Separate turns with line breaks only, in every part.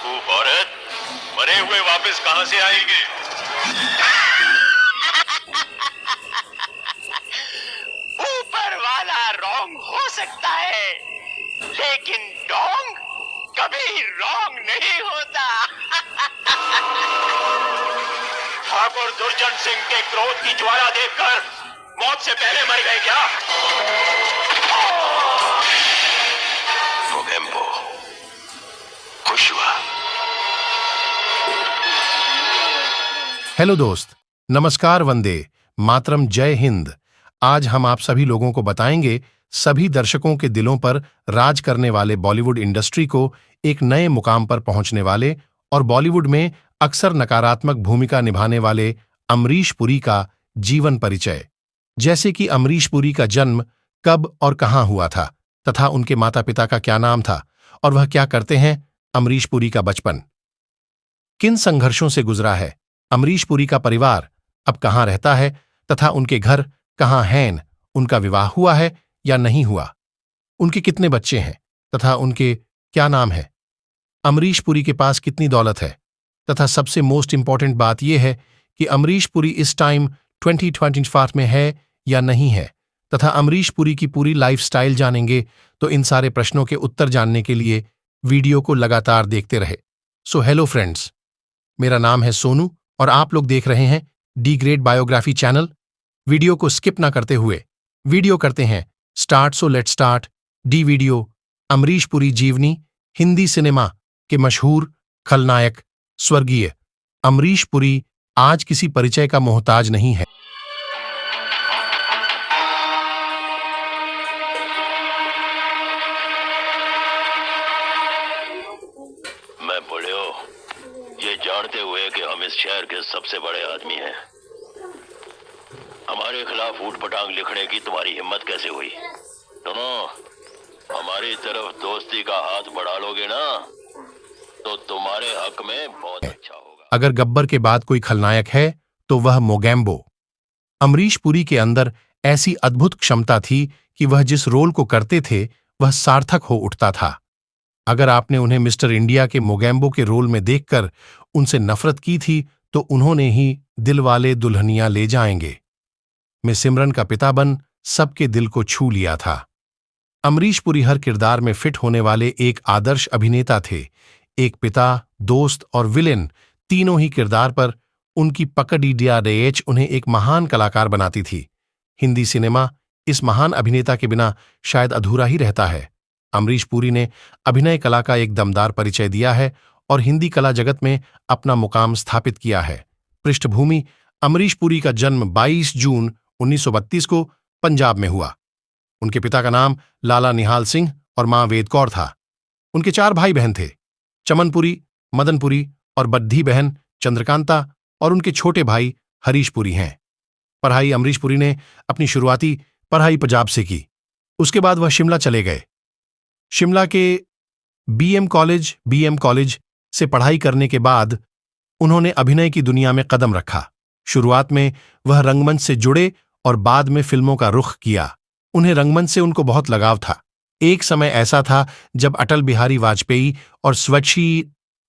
बेवकूफ औरत, मरे हुए वापस कहां से आएंगे?
ऊपर वाला रॉन्ग हो सकता है, लेकिन डोंग कभी रॉन्ग नहीं होता।
ठाकुर दुर्जन सिंह के क्रोध की ज्वाला देखकर मौत से पहले मर गए क्या? मोगेम्बो खुश हुआ।
हेलो दोस्त, नमस्कार, वंदे मातरम, जय हिंद। आज हम आप सभी लोगों को बताएंगे सभी दर्शकों के दिलों पर राज करने वाले बॉलीवुड इंडस्ट्री को एक नए मुकाम पर पहुंचने वाले और बॉलीवुड में अक्सर नकारात्मक भूमिका निभाने वाले अमरीश पुरी का जीवन परिचय। जैसे कि अमरीश पुरी का जन्म कब और कहां हुआ था तथा उनके माता पिता का क्या नाम था और वह क्या करते हैं। अमरीश पुरी का बचपन किन संघर्षों से गुजरा है, अमरीश पुरी का परिवार अब कहां रहता है तथा उनके घर कहां हैं, उनका विवाह हुआ है या नहीं हुआ, उनके कितने बच्चे हैं तथा उनके क्या नाम है, अमरीश पुरी के पास कितनी दौलत है तथा सबसे मोस्ट इंपॉर्टेंट बात यह है कि अमरीश पुरी इस टाइम 2025 में है या नहीं है तथा अमरीश पुरी की पूरी लाइफस्टाइल जानेंगे। तो इन सारे प्रश्नों के उत्तर जानने के लिए वीडियो को लगातार देखते रहे। सो हेलो फ्रेंड्स, मेरा नाम है सोनू और आप लोग देख रहे हैं D grade biography channel. Video को स्किप ना करते हुए वीडियो करते हैं start. So let start D video. Amrish Puri जीवनी। हिंदी सिनेमा के मशहूर खलनायक स्वर्गीय अमरीश पुरी आज किसी परिचय का मोहताज नहीं है।
मैं बुढ़ियो ये जानते हुए कि हम इस शहर के सबसे बड़े आदमी हैं, हमारे खिलाफ ऊट पटांग लिखने की तुम्हारी हिम्मत कैसे हुई? सुनो, हमारी तरफ दोस्ती का हाथ बढ़ा लोगे ना तो तुम्हारे हक में बहुत अच्छा होगा।
अगर गब्बर के बाद कोई खलनायक है तो वह मोगेम्बो। अमरीश पुरी के अंदर ऐसी अद्भुत क्षमता थी कि वह जिस रोल को करते थे वह सार्थक हो उठता था। अगर आपने उन्हें मिस्टर इंडिया के मोगेम्बो के रोल में देखकर उनसे नफरत की थी तो उन्होंने ही दिलवाले दुल्हनिया ले जाएंगे में सिमरन का पिता बन सबके दिल को छू लिया था। अमरीश पुरी हर किरदार में फिट होने वाले एक आदर्श अभिनेता थे। एक पिता, दोस्त और विलेन, तीनों ही किरदार पर उनकी पकड़ रेच उन्हें एक महान कलाकार बनाती थी। हिंदी सिनेमा इस महान अभिनेता के बिना शायद अधूरा ही रहता है। अमरीश पुरी ने अभिनय कला का एक दमदार परिचय दिया है और हिंदी कला जगत में अपना मुकाम स्थापित किया है। पृष्ठभूमि: अमरीश पुरी का जन्म 22 जून 1932 को पंजाब में हुआ। उनके पिता का नाम लाला निहाल सिंह और मां वेद कौर था। उनके 4 भाई बहन थे, चमनपुरी, मदनपुरी और बद्धी बहन चंद्रकांता, और उनके छोटे भाई हरीश पुरी हैं। पढ़ाई अमरीश पुरी ने अपनी शुरुआती पढ़ाई पंजाब से की। उसके बाद वह शिमला चले गए। शिमला के बीएम कॉलेज से पढ़ाई करने के बाद उन्होंने अभिनय की दुनिया में कदम रखा। शुरुआत में वह रंगमंच से जुड़े और बाद में फिल्मों का रुख किया। उन्हें रंगमंच से उनको बहुत लगाव था। एक समय ऐसा था जब अटल बिहारी वाजपेयी और स्वच्छी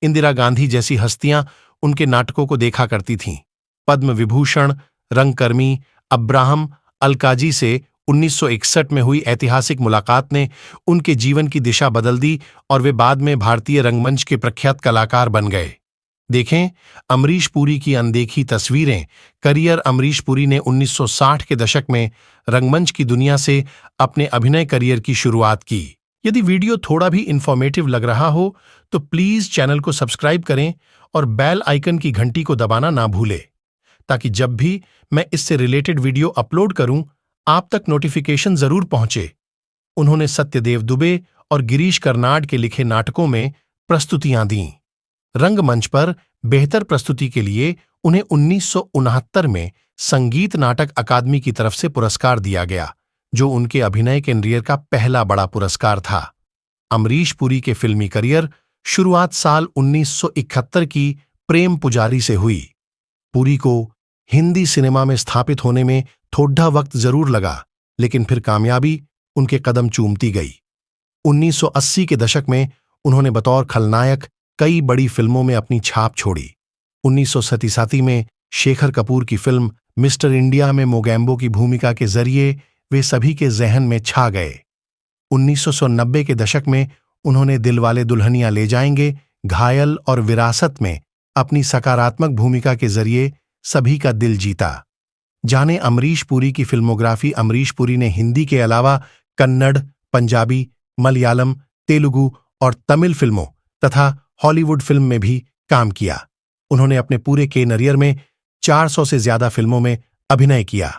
इंदिरा गांधी जैसी हस्तियां उनके नाटकों को देखा करती थीं। पद्म विभूषण रंगकर्मी अब्राहम अलकाजी से 1961 में हुई ऐतिहासिक मुलाकात ने उनके जीवन की दिशा बदल दी और वे बाद में भारतीय रंगमंच के प्रख्यात कलाकार बन गए। देखें अमरीश पुरी की अनदेखी तस्वीरें। करियर: अमरीश पुरी ने 1960 के दशक में रंगमंच की दुनिया से अपने अभिनय करियर की शुरुआत की। यदि वीडियो थोड़ा भी इंफॉर्मेटिव लग रहा हो तो प्लीज चैनल को सब्सक्राइब करें और बेल आइकन की घंटी को दबाना ना भूलें, ताकि जब भी मैं इससे रिलेटेड वीडियो अपलोड करूं आप तक नोटिफिकेशन जरूर पहुंचे। उन्होंने सत्यदेव दुबे और गिरीश कर्नाड के लिखे नाटकों में प्रस्तुतियां दीं। रंगमंच पर बेहतर प्रस्तुति के लिए उन्हें 1969 में संगीत नाटक अकादमी की तरफ से पुरस्कार दिया गया, जो उनके अभिनय कैरियर का पहला बड़ा पुरस्कार था। अमरीश पुरी के फिल्मी करियर शुरुआत साल 1971 की प्रेम पुजारी से हुई। पुरी को हिंदी सिनेमा में स्थापित होने में थोड़ा वक्त जरूर लगा, लेकिन फिर कामयाबी उनके कदम चूमती गई। 1980 के दशक में उन्होंने बतौर खलनायक कई बड़ी फिल्मों में अपनी छाप छोड़ी। 1987 में शेखर कपूर की फिल्म मिस्टर इंडिया में मोगैम्बो की भूमिका के जरिए वे सभी के जहन में छा गए। 1990 के दशक में उन्होंने दिलवाले दुल्हनिया ले जाएंगे, घायल और विरासत में अपनी सकारात्मक भूमिका के जरिए सभी का दिल जीता। जाने अमरीश पुरी की फिल्मोग्राफी। अमरीश पुरी ने हिंदी के अलावा कन्नड़, पंजाबी, मलयालम, तेलुगु और तमिल फिल्मों तथा हॉलीवुड फिल्म में भी काम किया। उन्होंने अपने पूरे कैरियर में 400 से ज्यादा फिल्मों में अभिनय किया।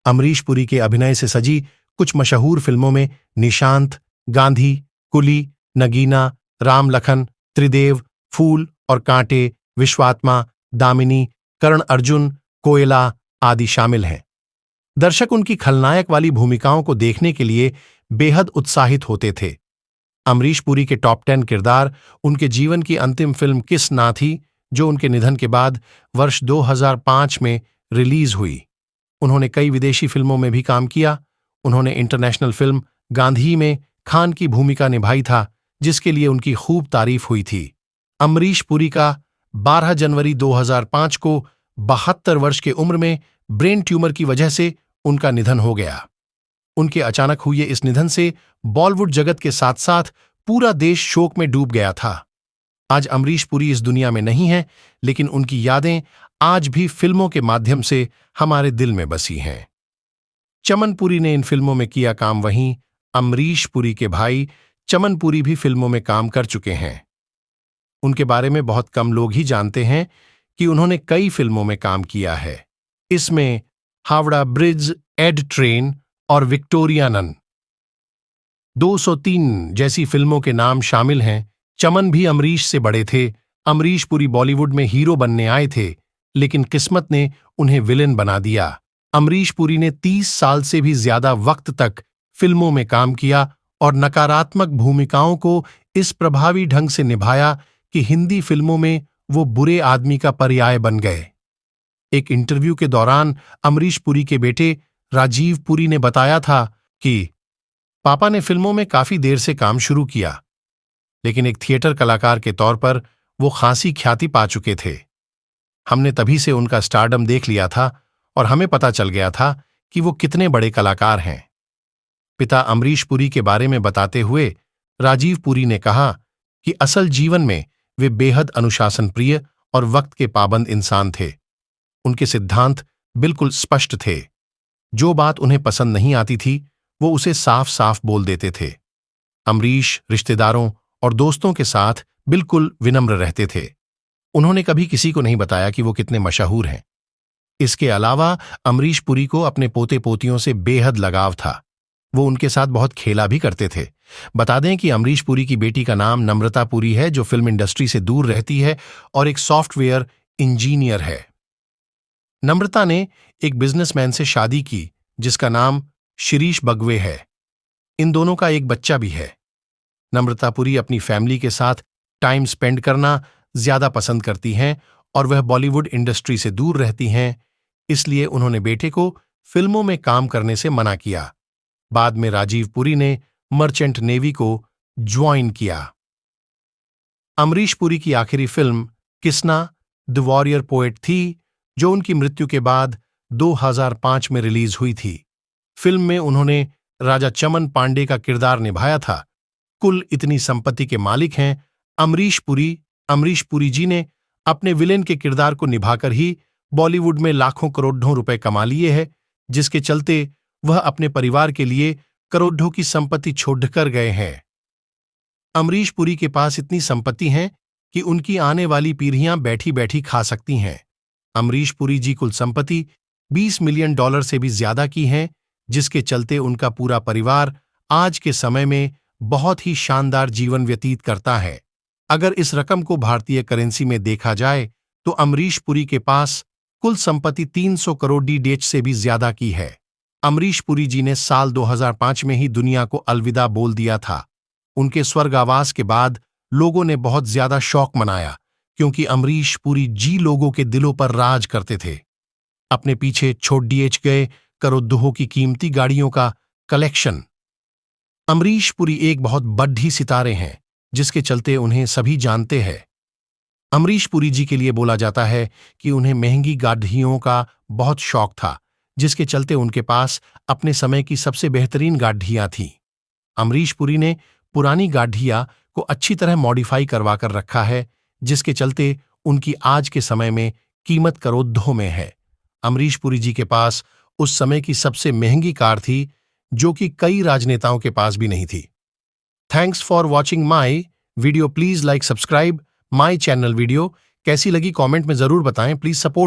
अमरीश पुरी के अभिनय से सजी कुछ मशहूर फिल्मों में निशांत, गांधी, कुली, नगीना, राम लखन, त्रिदेव, फूल और कांटे, विश्वात्मा, दामिनी, कर्ण अर्जुन, कोयला आदि शामिल हैं। दर्शक उनकी खलनायक वाली भूमिकाओं को देखने के लिए बेहद उत्साहित होते थे। अमरीश पुरी के टॉप 10 किरदार उनके जीवन की अंतिम फिल्म किस ना थी, जो उनके निधन के बाद वर्ष 2005 में रिलीज हुई। उन्होंने कई विदेशी फिल्मों में भी काम किया। उन्होंने इंटरनेशनल फिल्म गांधी में खान की भूमिका निभाई था, जिसके लिए उनकी खूब तारीफ हुई थी। अमरीश पुरी का 12 जनवरी 2005 को 72 वर्ष की उम्र में ब्रेन ट्यूमर की वजह से उनका निधन हो गया। उनके अचानक हुए इस निधन से बॉलीवुड जगत के साथ साथ पूरा देश शोक में डूब गया था। आज अमरीश पुरी इस दुनिया में नहीं है, लेकिन उनकी यादें आज भी फिल्मों के माध्यम से हमारे दिल में बसी हैं। चमन पुरी ने इन फिल्मों में किया काम, वहीं अमरीश पुरी के भाई चमन पुरी भी फिल्मों में काम कर चुके हैं। उनके बारे में बहुत कम लोग ही जानते हैं कि उन्होंने कई फिल्मों में काम किया है। इसमें हावड़ा ब्रिज, एड ट्रेन और विक्टोरियानन 203 जैसी फिल्मों के नाम शामिल हैं। चमन भी अमरीश से बड़े थे। अमरीश पुरी बॉलीवुड में हीरो बनने आए थे, लेकिन किस्मत ने उन्हें विलेन बना दिया। अमरीश पुरी ने 30 साल से भी ज्यादा वक्त तक फिल्मों में काम किया और नकारात्मक भूमिकाओं को इस प्रभावी ढंग से निभाया कि हिंदी फिल्मों में वो बुरे आदमी का पर्याय बन गए। एक इंटरव्यू के दौरान अमरीश पुरी के बेटे राजीव पुरी ने बताया था कि पापा ने फिल्मों में काफी देर से काम शुरू किया, लेकिन एक थिएटर कलाकार के तौर पर वो खासी ख्याति पा चुके थे। हमने तभी से उनका स्टारडम देख लिया था और हमें पता चल गया था कि वो कितने बड़े कलाकार हैं। पिता अमरीश पुरी के बारे में बताते हुए राजीव पुरी ने कहा कि असल जीवन में वे बेहद अनुशासन प्रिय और वक्त के पाबंद इंसान थे। उनके सिद्धांत बिल्कुल स्पष्ट थे। जो बात उन्हें पसंद नहीं आती थी, वो उसे साफ साफ बोल देते थे। अमरीश रिश्तेदारों और दोस्तों के साथ बिल्कुल विनम्र रहते थे। उन्होंने कभी किसी को नहीं बताया कि वो कितने मशहूर हैं। इसके अलावा अमरीश पुरी को अपने पोते पोतियों से बेहद लगाव था। वो उनके साथ बहुत खेला भी करते थे। बता दें कि अमरीश पुरी की बेटी का नाम नम्रता पुरी है, जो फिल्म इंडस्ट्री से दूर रहती है और एक सॉफ्टवेयर इंजीनियर है। नम्रता ने एक बिजनेसमैन से शादी की जिसका नाम शिरीष बगवे है। इन दोनों का एक बच्चा भी है। नम्रता पुरी अपनी फैमिली के साथ टाइम स्पेंड करना ज्यादा पसंद करती हैं और वह बॉलीवुड इंडस्ट्री से दूर रहती हैं, इसलिए उन्होंने बेटे को फिल्मों में काम करने से मना किया। बाद में राजीव पुरी ने मर्चेंट नेवी को ज्वाइन किया। अमरीश पुरी की आखिरी film Kisna the warrior poet थी, जो उनकी मृत्यु के बाद 2005 में रिलीज हुई थी। फिल्म में उन्होंने राजा चमन पांडे का किरदार निभाया था। कुल इतनी संपत्ति के मालिक हैं अमरीश पुरी जी ने अपने विलेन के किरदार को निभाकर ही बॉलीवुड में लाखों करोड़ों रुपए कमा लिए हैं, जिसके चलते वह अपने परिवार के लिए करोड़ों की संपत्ति छोड़कर गए हैं। अमरीश पुरी के पास इतनी संपत्ति है कि उनकी आने वाली पीढ़ियां बैठी बैठी खा सकती हैं। अमरीश पुरी जी कुल संपत्ति $20 मिलियन से भी ज्यादा की है, जिसके चलते उनका पूरा परिवार आज के समय में बहुत ही शानदार जीवन व्यतीत करता है। अगर इस रकम को भारतीय करेंसी में देखा जाए तो अमरीश पुरी के पास कुल संपत्ति 300 करोड़ DH से भी ज्यादा की है। अमरीश पुरी जी ने साल 2005 में ही दुनिया को अलविदा बोल दिया था। उनके स्वर्गावास के बाद लोगों ने बहुत ज्यादा शौक मनाया, क्योंकि अमरीश पुरी जी लोगों के दिलों पर राज करते थे। अपने पीछे छोड़ दिए गए करोड़ों की कीमती गाड़ियों का कलेक्शन। अमरीश पुरी एक बहुत बड़ी सितारे हैं, जिसके चलते उन्हें सभी जानते हैं। अमरीश पुरी जी के लिए बोला जाता है कि उन्हें महंगी गाड़ियों का बहुत शौक था, जिसके चलते उनके पास अपने समय की सबसे बेहतरीन गाड़ियां थीं। अमरीश पुरी ने पुरानी गाड़ियां को अच्छी तरह मॉडिफाई करवा कर रखा है, जिसके चलते उनकी आज के समय में कीमत करोड़ों में है। अमरीश पुरी जी के पास उस समय की सबसे महंगी कार थी, जो कि कई राजनेताओं के पास भी नहीं थी। Thanks for watching my video. Please like subscribe my channel. Video कैसी लगी कमेंट में जरूर बताएं। Please support